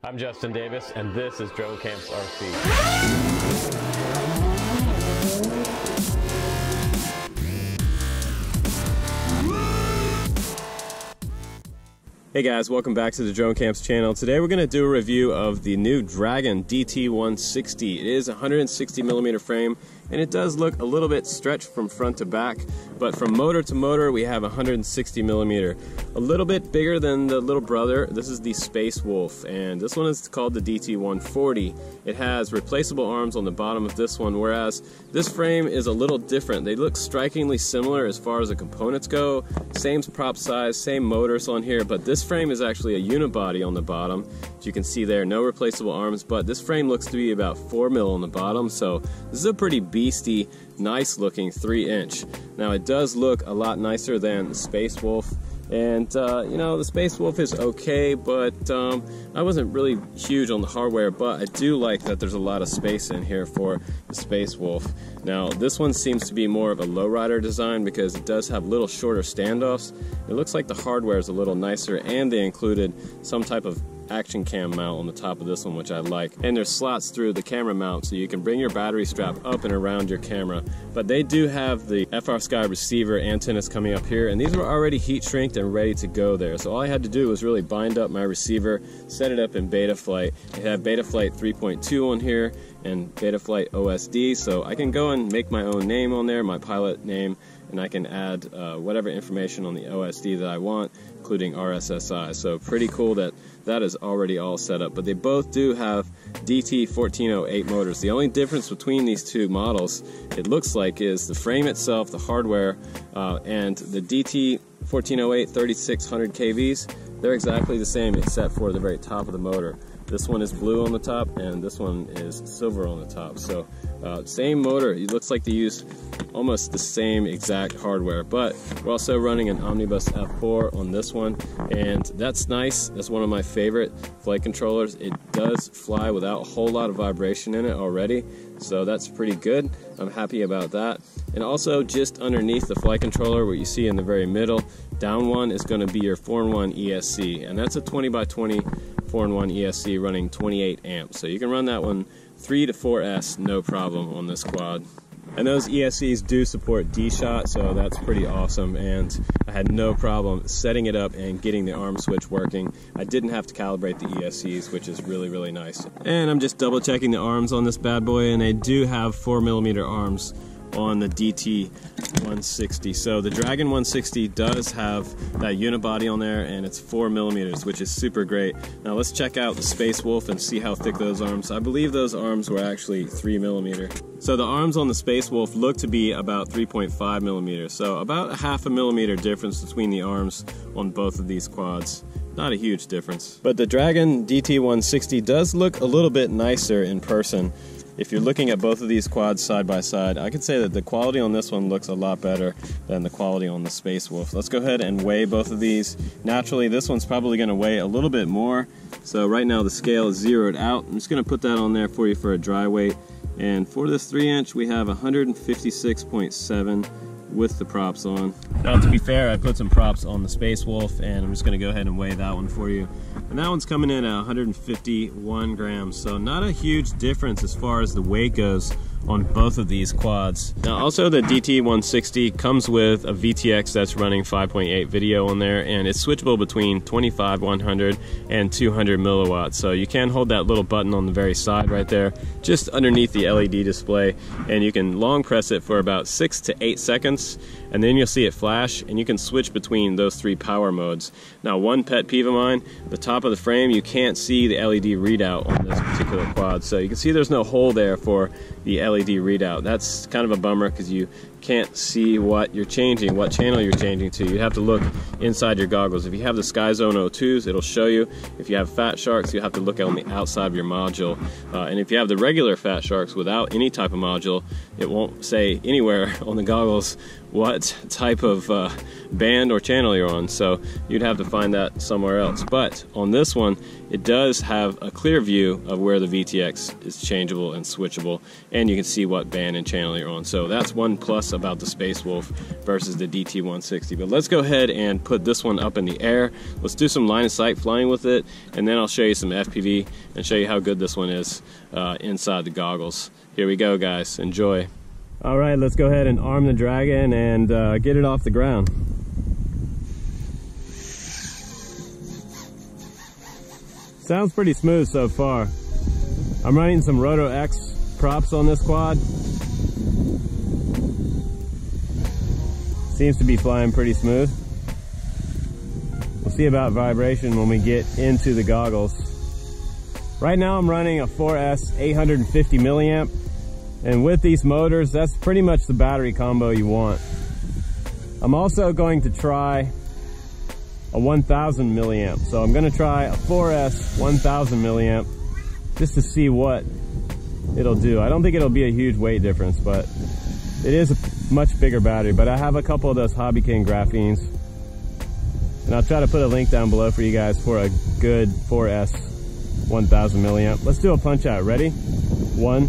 I'm Justin Davis, and this is Drone Camps RC. Hey guys, welcome back to the Drone Camps channel. Today we're going to do a review of the new Dragon DT160. It is a 160mm frame, and it does look a little bit stretched from front to back, but from motor to motor we have 160mm. A little bit bigger than the little brother. This is the Space Wolf, and this one is called the DT140. It has replaceable arms on the bottom of this one, whereas this frame is a little different. They look strikingly similar as far as the components go. Same prop size, same motors on here, but this frame is actually a unibody on the bottom. As you can see there, no replaceable arms, but this frame looks to be about 4mm on the bottom, so this is a pretty beastie, nice looking 3-inch. Now it does look a lot nicer than the Space Wolf, and you know, the Space Wolf is okay, but I wasn't really huge on the hardware, but I do like that there's a lot of space in here for the Space Wolf. Now this one seems to be more of a lowrider design because it does have little shorter standoffs. It looks like the hardware is a little nicer, and they included some type of action cam mount on the top of this one, which I like. And there's slots through the camera mount, so you can bring your battery strap up and around your camera. But they do have the Frsky receiver antennas coming up here, and these were already heat shrinked and ready to go there. So all I had to do was really bind up my receiver, set it up in Betaflight. It had Betaflight 3.2 on here and Betaflight OSD, so I can go and make my own name on there, my pilot name, and I can add whatever information on the OSD that I want, including RSSI. So pretty cool that that is already all set up. But they both do have DT1408 motors. The only difference between these two models, it looks like, is the frame itself, the hardware, and the DT1408 3600 kVs. They're exactly the same except for the very top of the motor. This one is blue on the top, and this one is silver on the top. So same motor. It looks like they use almost the same exact hardware, but we're also running an Omnibus F4 on this one, and that's nice. That's one of my favorite flight controllers. It does fly without a whole lot of vibration in it already, so that's pretty good. I'm happy about that. And also just underneath the flight controller, what you see in the very middle, down one is going to be your 4-in-1 ESC, and that's a 20x20 4-in-1 ESC running 28 amps. So you can run that one 3 to 4S no problem on this quad. And those ESCs do support D-Shot, so that's pretty awesome, and I had no problem setting it up and getting the arm switch working. I didn't have to calibrate the ESCs, which is really, really nice. And I'm just double checking the arms on this bad boy, and they do have 4mm arms on the DT160. So the Dragon 160 does have that unibody on there, and it's 4mm, which is super great. Now let's check out the Space Wolf and see how thick those arms. I believe those arms were actually 3mm. So the arms on the Space Wolf look to be about 3.5mm, so about a 0.5 millimeter difference between the arms on both of these quads. Not a huge difference. But the Dragon DT160 does look a little bit nicer in person. If you're looking at both of these quads side by side, I can say that the quality on this one looks a lot better than the quality on the Space Wolf. Let's go ahead and weigh both of these. Naturally, this one's probably going to weigh a little bit more. So right now the scale is zeroed out. I'm just going to put that on there for you for a dry weight. And for this 3-inch, we have 156.7 with the props on. Now to be fair, I put some props on the Space Wolf, and I'm just going to go ahead and weigh that one for you. And that one's coming in at 151 grams, so not a huge difference as far as the weight goes on both of these quads. Now also the DT160 comes with a VTX that's running 5.8 video on there, and it's switchable between 25, 100, and 200 milliwatts. So you can hold that little button on the very side right there, just underneath the LED display, and you can long press it for about 6 to 8 seconds, and then you'll see it flash, and you can switch between those 3 power modes. Now one pet peeve of mine, the top of the frame, you can't see the LED readout on this particular quad. So you can see there's no hole there for the LED readout. That's kind of a bummer because you can't see what you're changing, what channel you're changing to. You have to look inside your goggles. If you have the Sky Zone 02s, it'll show you. If you have Fatsharks, you have to look on the outside of your module. And if you have the regular Fatsharks without any type of module, it won't say anywhere on the goggles what type of band or channel you're on, so you'd have to find that somewhere else. But on this one, it does have a clear view of where the VTX is changeable and switchable, and you can see what band and channel you're on. So that's one plus this about the Space Wolf versus the DT160. But let's go ahead and put this one up in the air. Let's do some line of sight flying with it, and then I'll show you some FPV and show you how good this one is inside the goggles. Here we go, guys. Enjoy. All right, let's go ahead and arm the Dragon and get it off the ground. Sounds pretty smooth so far. I'm running some Roto X props on this quad. Seems to be flying pretty smooth. We'll see about vibration when we get into the goggles. Right now I'm running a 4S 850 milliamp, and with these motors, that's pretty much the battery combo you want. I'm also going to try a 1000 milliamp. So I'm gonna try a 4S 1000 milliamp just to see what it'll do. I don't think it'll be a huge weight difference, but it is a much bigger battery. But I have a couple of those Hobby King graphenes, and I'll try to put a link down below for you guys for a good 4S 1000 milliamp. Let's do a punch out. Ready? 1,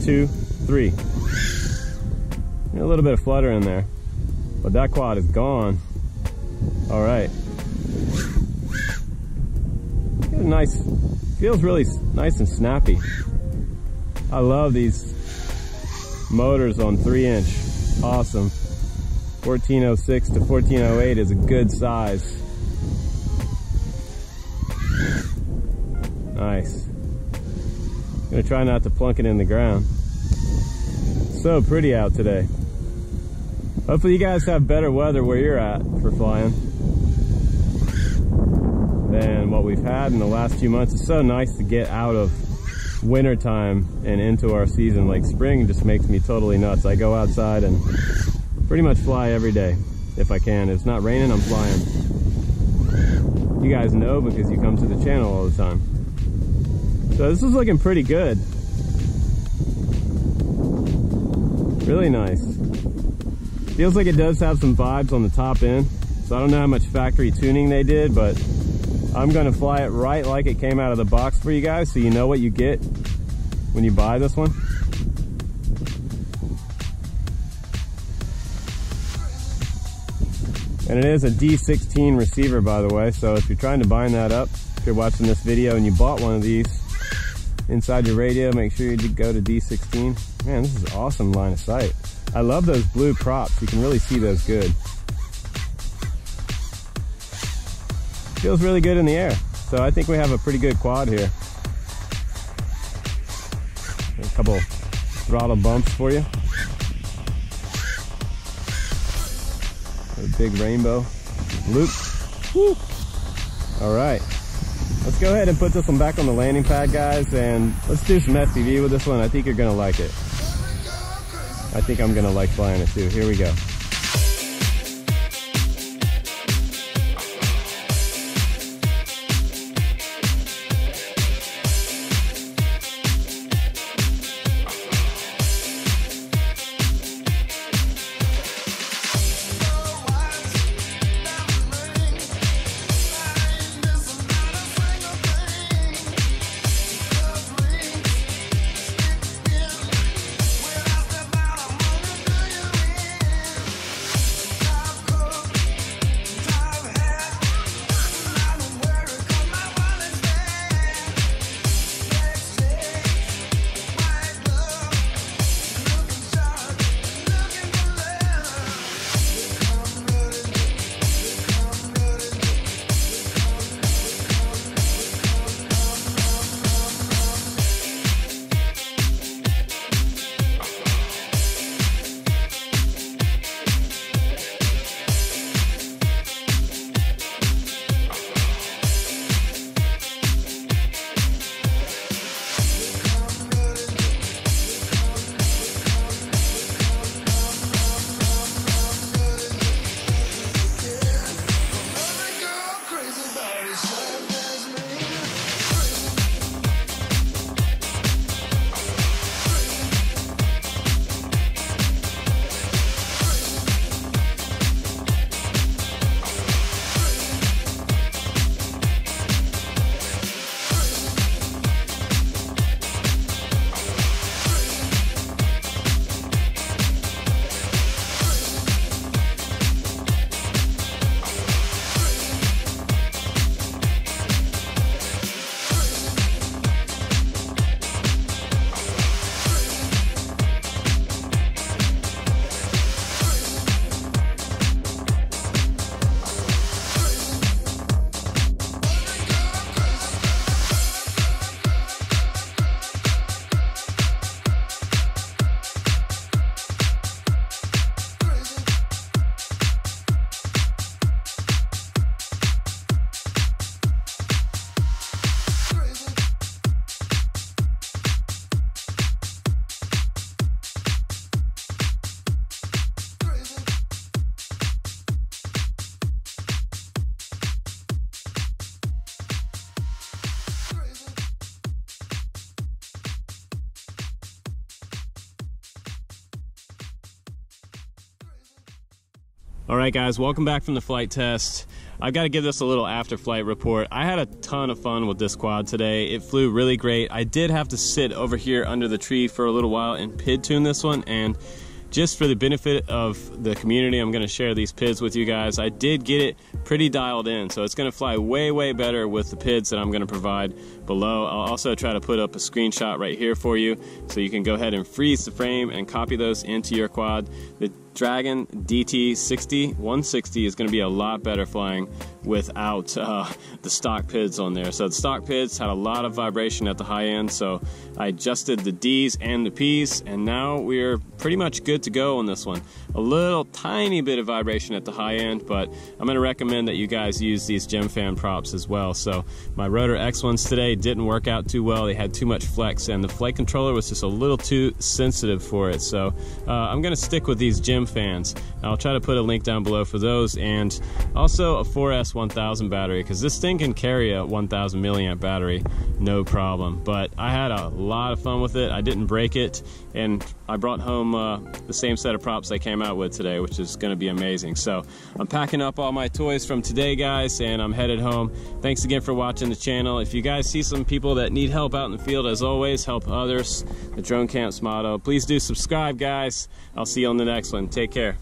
2, 3. A little bit of flutter in there, but that quad is gone. All right. Nice, feels really nice and snappy. I love these motors on 3-inch. Awesome. 1406 to 1408 is a good size. Nice. I'm gonna try not to plunk it in the ground. So pretty out today. Hopefully you guys have better weather where you're at for flying than what we've had in the last few months. It's so nice to get out of winter time and into our season. Like, spring just makes me totally nuts. I go outside and pretty much fly every day if I can. If it's not raining, I'm flying. You guys know because you come to the channel all the time. So this is looking pretty good. Really nice. Feels like it does have some vibes on the top end. So I don't know how much factory tuning they did, but I'm gonna fly it right like it came out of the box for you guys, so you know what you get when you buy this one. And it is a D16 receiver, by the way, so if you're trying to bind that up, if you're watching this video and you bought one of these inside your radio, make sure you go to D16. Man, this is awesome line of sight. I love those blue props. You can really see those good. Feels really good in the air. So I think we have a pretty good quad here. A couple throttle bumps for you. A big rainbow loop. Woo. All right. Let's go ahead and put this one back on the landing pad, guys, and let's do some FPV with this one. I think you're gonna like it. I think I'm gonna like flying it too. Here we go. Alright guys, welcome back from the flight test. I've got to give this a little after flight report. I had a ton of fun with this quad today. It flew really great. I did have to sit over here under the tree for a little while and PID tune this one, and just for the benefit of the community, I'm going to share these PIDs with you guys. I did get it pretty dialed in, so it's going to fly way better with the PIDs that I'm going to provide below. I'll also try to put up a screenshot right here for you, so you can go ahead and freeze the frame and copy those into your quad. The Dragon DT160 is going to be a lot better flying without the stock PIDs on there. So the stock PIDs had a lot of vibration at the high end, so I adjusted the D's and the P's, and now we're pretty much good to go on this one. A little tiny bit of vibration at the high end, but I'm going to recommend that you guys use these gem fan props as well. So my rotor X ones today didn't work out too well. They had too much flex, and the flight controller was just a little too sensitive for it. So I'm going to stick with these gem fans. I'll try to put a link down below for those, and also a 4S 1000 battery, because this thing can carry a 1000 milliamp battery no problem. But I had a lot of fun with it. I didn't break it, and I brought home the same set of props I came out with today, which is going to be amazing. So I'm packing up all my toys from today, guys, and I'm headed home. Thanks again for watching the channel. If you guys see some people that need help out in the field, as always, help others, the Drone Camps motto. Please do subscribe, guys. I'll see you on the next one. Take care.